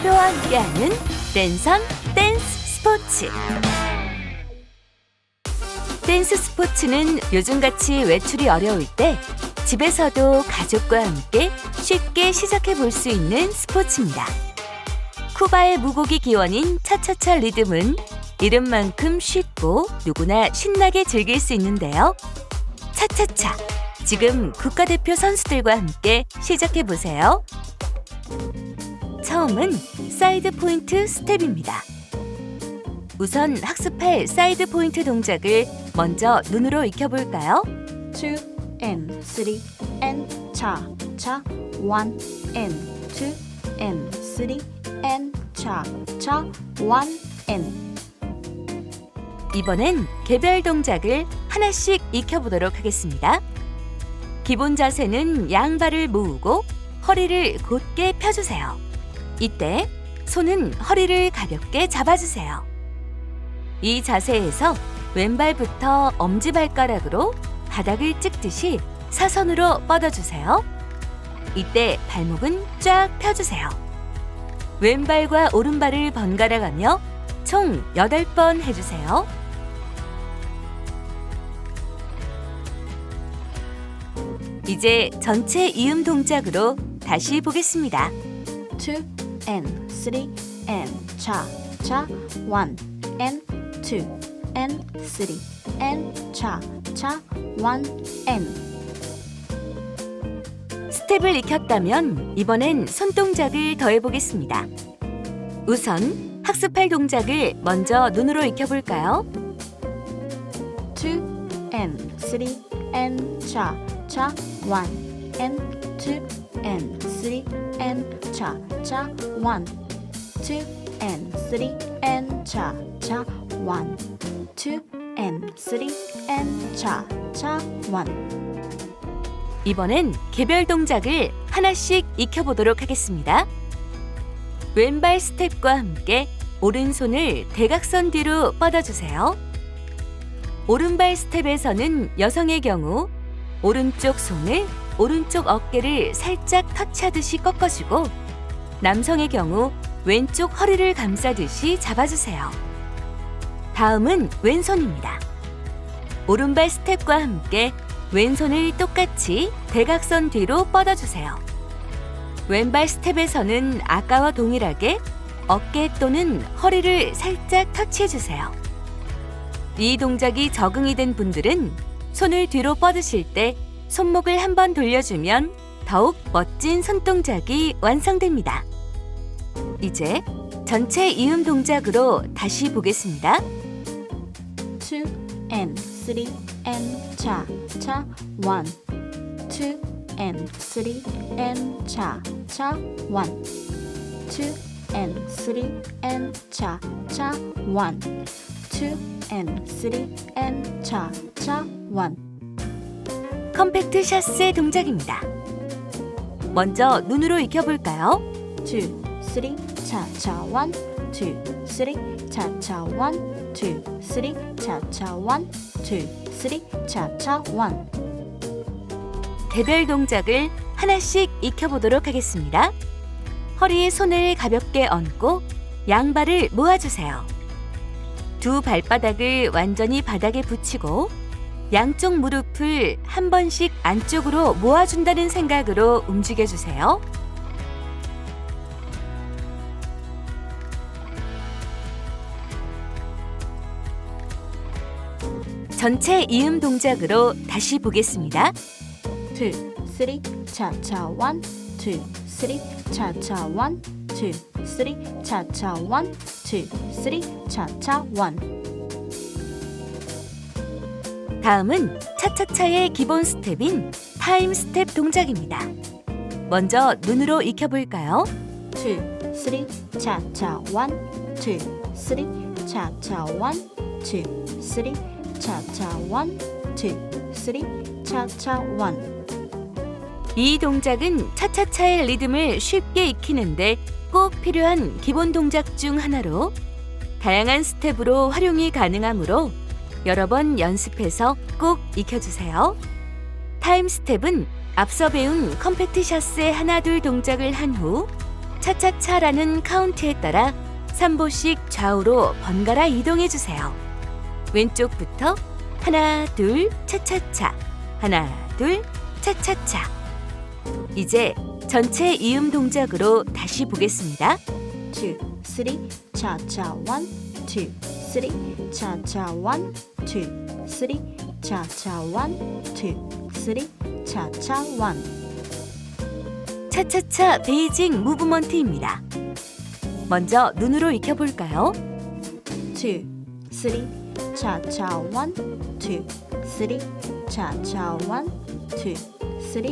대표와 함께하는 랜선 댄스 스포츠. 댄스 스포츠는 요즘같이 외출이 어려울 때 집에서도 가족과 함께 쉽게 시작해 볼 수 있는 스포츠입니다. 쿠바의 무곡이 기원인 차차차 리듬은 이름만큼 쉽고 누구나 신나게 즐길 수 있는데요. 차차차, 지금 국가대표 선수들과 함께 시작해 보세요. 처음은 사이드 포인트 스텝입니다. 우선 학습할 사이드 포인트 동작을 먼저 눈으로 익혀볼까요? 2 and 3 and cha cha 1 and 2 and 3 and cha cha 1 and 이번엔 개별 동작을 하나씩 익혀보도록 하겠습니다. 기본 자세는 양발을 모으고 허리를 곧게 펴주세요. 이때 손은 허리를 가볍게 잡아주세요. 이 자세에서 왼발부터 엄지발가락으로 바닥을 찍듯이 사선으로 뻗어주세요. 이때 발목은 쫙 펴주세요. 왼발과 오른발을 번갈아 가며 총 8번 해주세요. 이제 전체 이음 동작으로 다시 보겠습니다. 2 and 3 and cha cha 1 and 2 and 3 and cha cha 1 and 스텝을 익혔다면 이번엔 손동작을 더해보겠습니다. 우선 학습할 동작을 먼저 눈으로 익혀볼까요? 2 and 3 and cha cha 1 and 2 and 3 and cha cha 1 2 and 3 and cha cha 1 2 and 3 and cha cha 1 이번엔 개별 동작을 하나씩 익혀보도록 하겠습니다. 왼발 스텝과 함께 오른손을 대각선 뒤로 뻗어주세요. 오른발 스텝에서는 여성의 경우 오른쪽 손을 오른쪽 어깨를 살짝 터치하듯이 꺾어주고 남성의 경우 왼쪽 허리를 감싸듯이 잡아주세요. 다음은 왼손입니다. 오른발 스텝과 함께 왼손을 똑같이 대각선 뒤로 뻗어주세요. 왼발 스텝에서는 아까와 동일하게 어깨 또는 허리를 살짝 터치해주세요. 이 동작이 적응이 된 분들은 손을 뒤로 뻗으실 때 손목을 한번 돌려주면 더욱 멋진 손동작이 완성됩니다. 이제 전체 이음 동작으로 다시 보겠습니다. 2 and 3 and cha cha 1 2 and 3 and cha cha 1 2 and 3 and cha cha 1 2 and 3 and cha cha 1 컴팩트 샷세 동작입니다. 먼저 눈으로 익혀볼까요? 2 3 cha cha 1 2 3 cha cha 1 2 3 cha cha 1 2 3 cha cha 1 개별 동작을 하나씩 익혀보도록 하겠습니다. 허리에 손을 가볍게 얹고 양발을 모아주세요. 두 발바닥을 완전히 바닥에 붙이고 양쪽 무릎을 한 번씩 안쪽으로 모아준다는 생각으로 움직여주세요. 전체 이음 동작으로 다시 보겠습니다. 2 3 cha cha 1 2 3 cha cha 1 2 3 cha cha 1 2 3 cha cha 1 다음은 차차차의 기본 스텝인 타임 스텝 동작입니다. 먼저 눈으로 익혀볼까요? 2 3 cha cha 1 2 3 cha cha 1 2 3 cha cha 1 2 3 cha cha 1 이 동작은 차차차의 리듬을 쉽게 익히는데 꼭 필요한 기본 동작 중 하나로 다양한 스텝으로 활용이 가능하므로 여러 번 연습해서 꼭 익혀주세요. 타임 스텝은 앞서 배운 컴팩트 샷세 하나 둘 동작을 한 후 차차차라는 카운트에 따라 3보씩 좌우로 번갈아 이동해 주세요. 왼쪽부터 하나, 둘, 차차차, 하나, 둘, 차차차. 이제 전체 이음 동작으로 다시 보겠습니다. 2, 3, 차차 1, 2, 3, 차차 1, 2, 3, 차차 1, 2, 3, 차차 1. 차차차 베이징 무브먼트입니다. 먼저 눈으로 익혀볼까요? 2, 3, 차차 1, 2, 3, 차차 1, 2, 3,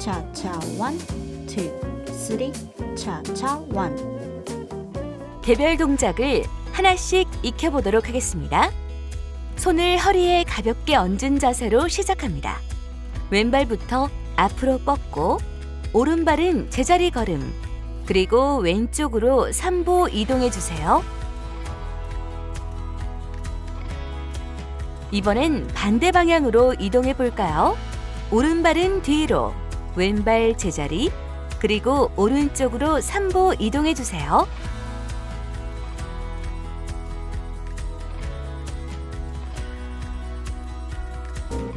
차차 1, 2, 3, 차차 1. 개별 동작을 하나씩 익혀보도록 하겠습니다. 손을 허리에 가볍게 얹은 자세로 시작합니다. 왼발부터 앞으로 뻗고 오른발은 제자리 걸음, 그리고 왼쪽으로 3보 이동해 주세요. 이번엔 반대 방향으로 이동해 볼까요? 오른발은 뒤로, 왼발 제자리, 그리고 오른쪽으로 3보 이동해 주세요.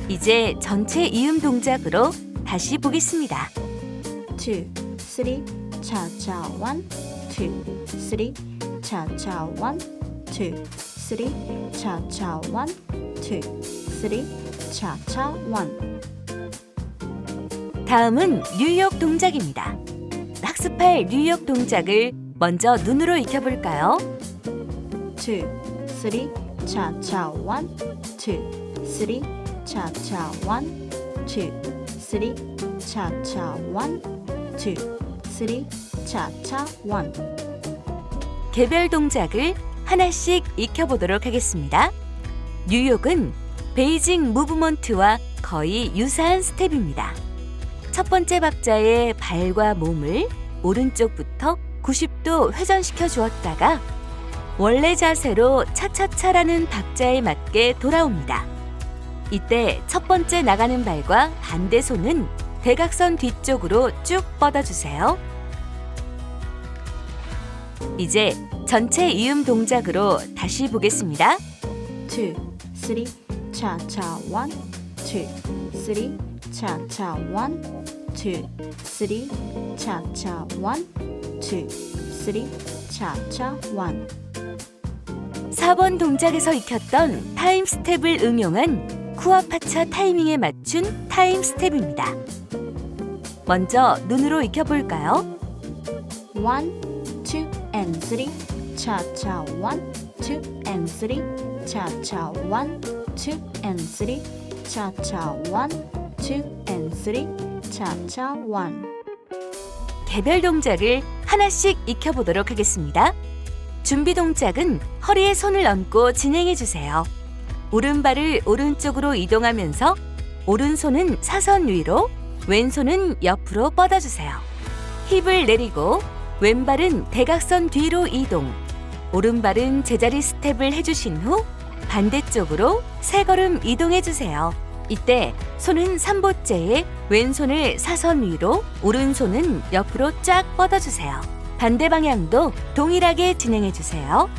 이제 전체 이음 동작으로 다시 보겠습니다. 2, 3, 차차 1, 2, 3, 차차 1, 2, 3, 차차 1, 2, 3, 차차 1. 다음은 뉴욕 동작입니다. 학습할 뉴욕 동작을 먼저 눈으로 익혀볼까요? 2, 3, 차차 1, 2, 3, 차차 1, 2, 3, 차차 1, 2, 3, 차차 1. 개별 동작을 하나씩 익혀보도록 하겠습니다. 뉴욕은 베이징 무브먼트와 거의 유사한 스텝입니다. 첫 번째 박자에 발과 몸을 오른쪽부터 90도 회전시켜 주었다가 원래 자세로 차차차라는 박자에 맞게 돌아옵니다. 이때 첫 번째 나가는 발과 반대 손은 대각선 뒤쪽으로 쭉 뻗어주세요. 이제 전체 이음 동작으로 다시 보겠습니다. 2, 3, 차차 1, 2, 3, 차차 1, 2, 3, 차차 1, 2, 3, 차차 1. 4번 동작에서 익혔던 타임 스텝을 응용한 쿠아파차 타이밍에 맞춘 타임 스텝입니다. 먼저 눈으로 익혀볼까요? 1, 2, and 3, 차차 1, 2, and 3, 차차 1, 2, and 3, 차차 1, 2, and 3, 차차 1. 개별 동작을 하나씩 익혀보도록 하겠습니다. 준비 동작은 허리에 손을 얹고 진행해 주세요. 오른발을 오른쪽으로 이동하면서 오른손은 사선 위로, 왼손은 옆으로 뻗어주세요. 힙을 내리고 왼발은 대각선 뒤로 이동, 오른발은 제자리 스텝을 해주신 후 반대쪽으로 3걸음 이동해 주세요. 이때 손은 3보째에 왼손을 사선 위로, 오른손은 옆으로 쫙 뻗어주세요. 반대 방향도 동일하게 진행해 주세요.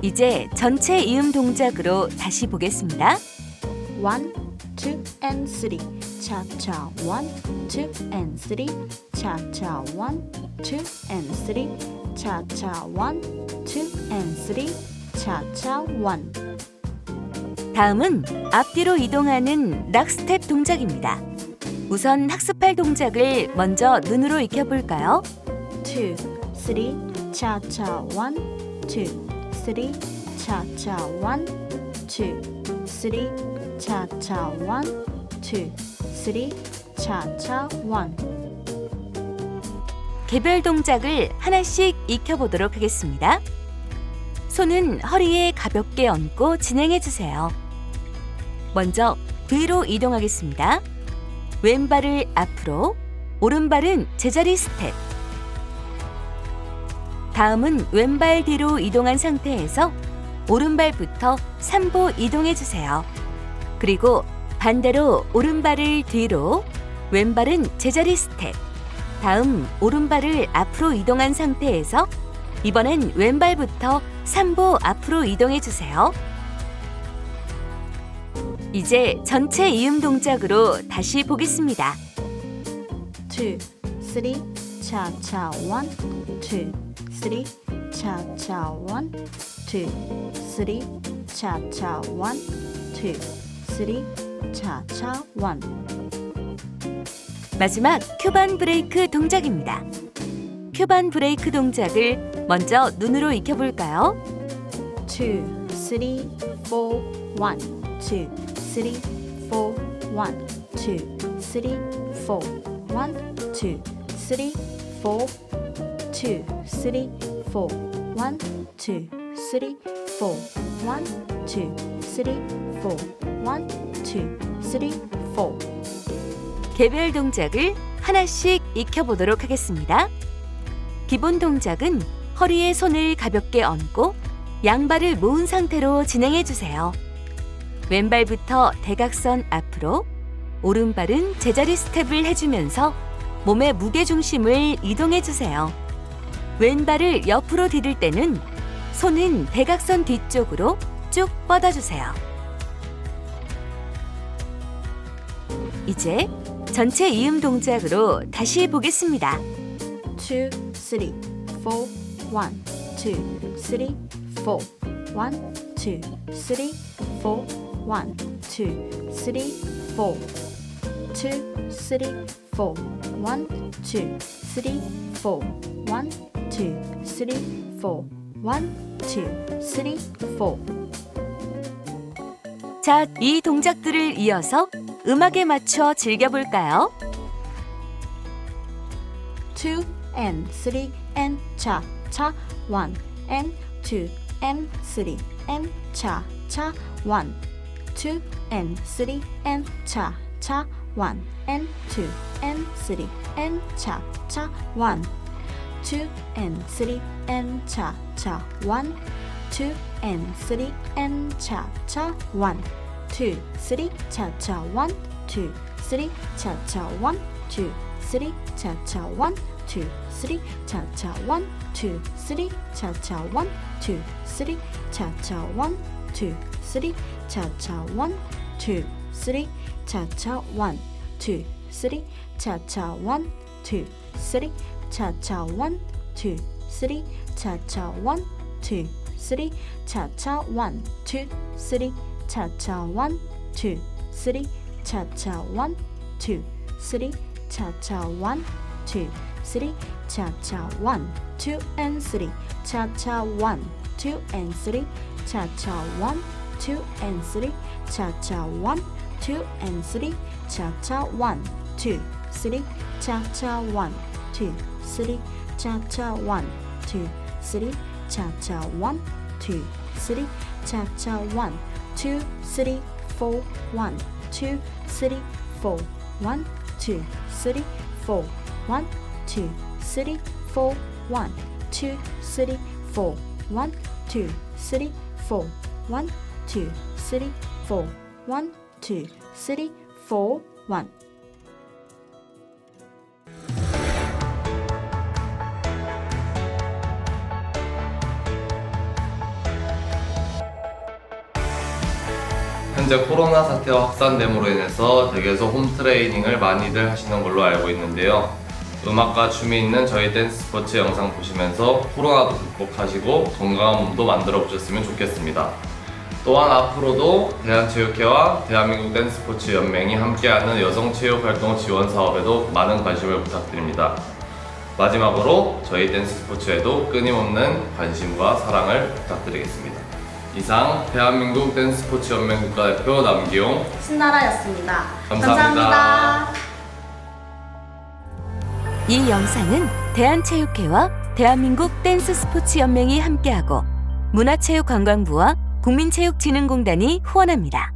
이제 전체 이음 동작으로 다시 보겠습니다. 1, 2, and 3, 차차 1, 2, and 3, 차차 1, 2, and 3, 차차 1, 2, and 3, 차차 1. 다음은 앞뒤로 이동하는 락 스텝 동작입니다. 우선 학습할 동작을 먼저 눈으로 익혀볼까요? 2, 3, 차차 1, 2, 3, 차차 1, 2, 3, 차차 1, 2, 3, 차차 1. 개별 동작을 하나씩 익혀보도록 하겠습니다. 손은 허리에 가볍게 얹고 진행해 주세요. 먼저 뒤로 이동하겠습니다. 왼발을 앞으로, 오른발은 제자리 스텝. 다음은 왼발 뒤로 이동한 상태에서 오른발부터 3보 이동해 주세요. 그리고 반대로 오른발을 뒤로, 왼발은 제자리 스텝. 다음 오른발을 앞으로 이동한 상태에서 이번엔 왼발부터 3보 앞으로 이동해 주세요. 이제 전체 이음 동작으로 다시 보겠습니다. 2, 3, cha-cha 1, 2, 3, cha-cha 1, 2, 3, cha-cha 1, 2, 3, cha-cha 1. 마지막 큐반 브레이크 동작입니다. 큐반 브레이크 동작을 먼저 눈으로 익혀볼까요? 2, 3, 4, 1, 2, 3, 4, 1, 2, 3, 4, 1, 2, 3, 4, 2, 3, 4, 1, 2, 3, 4, 1, 2, 3, 4, 1, 2, 3, 4. 개별 동작을 하나씩 익혀보도록 하겠습니다. 기본 동작은 허리에 손을 가볍게 얹고 양발을 모은 상태로 진행해 주세요. 왼발부터 대각선 앞으로, 오른발은 제자리 스텝을 해주면서 몸의 무게중심을 이동해 주세요. 왼발을 옆으로 디딜 때는 손은 대각선 뒤쪽으로 쭉 뻗어주세요. 이제 전체 이음 동작으로 다시 보겠습니다. 2, 3, 4, 1, 2, 3, 4, 1, 2, 3, 4, 1, 2, 3, 4, 2, 3, 4, 1, 2, 3, 4, 1, 2, 3, 4, 1, 2, 3, 4. 자, 이 동작들을 이어서 음악에 맞춰 즐겨볼까요? 2 and 3 and cha cha 1 and 2 and 3 and cha cha 1 2 and 3 and cha cha 1 and 2 and 3 and cha cha 1 2 and 3 and cha cha 1 2 and 3 and cha cha 1 2 3 cha cha 1 2 3 cha cha 1 2 3 cha cha 1 2 3 cha cha 1 2 3 cha cha 1 2 3 cha cha 1 2 3 cha cha 1 2 3 cha cha 1 2 3 cha cha 1 2 3 cha cha 1 2 3 cha cha 1 2 3 cha cha 1 2 3 cha cha 1 2 3 cha cha 1 2 3 cha cha 1 2 3 cha cha 1 2 and 3 cha cha 1 2 and 3 cha cha 1 2 and 3 cha cha 1 2 and 3 cha cha 1 2 3 cha cha 1 2 3 cha cha 1 2 3 cha cha 1 2 3 cha cha 1 2 3 4 1 2 3 4 1 2 3 4 1 2 3 4 1 2 3 4 1 2 3 4 1 2 3 4 1 2 3 4 1. 현재 코로나 사태가 확산됨으로 인해서 댁에서 홈 트레이닝을 많이들 하시는 걸로 알고 있는데요. 음악과 춤이 있는 저희 댄스 스포츠 영상 보시면서 코로나도 극복하시고 건강한 몸도 만들어 보셨으면 좋겠습니다. 또한 앞으로도 대한체육회와 대한민국 댄스 스포츠 연맹이 함께하는 여성체육활동 지원 사업에도 많은 관심을 부탁드립니다. 마지막으로 저희 댄스 스포츠에도 끊임없는 관심과 사랑을 부탁드리겠습니다. 이상 대한민국 댄스 스포츠 연맹 국가대표 남기용 신나라였습니다. 감사합니다. 이 영상은 대한체육회와 대한민국 댄스 스포츠 연맹이 함께하고 문화체육관광부와 국민체육진흥공단이 후원합니다.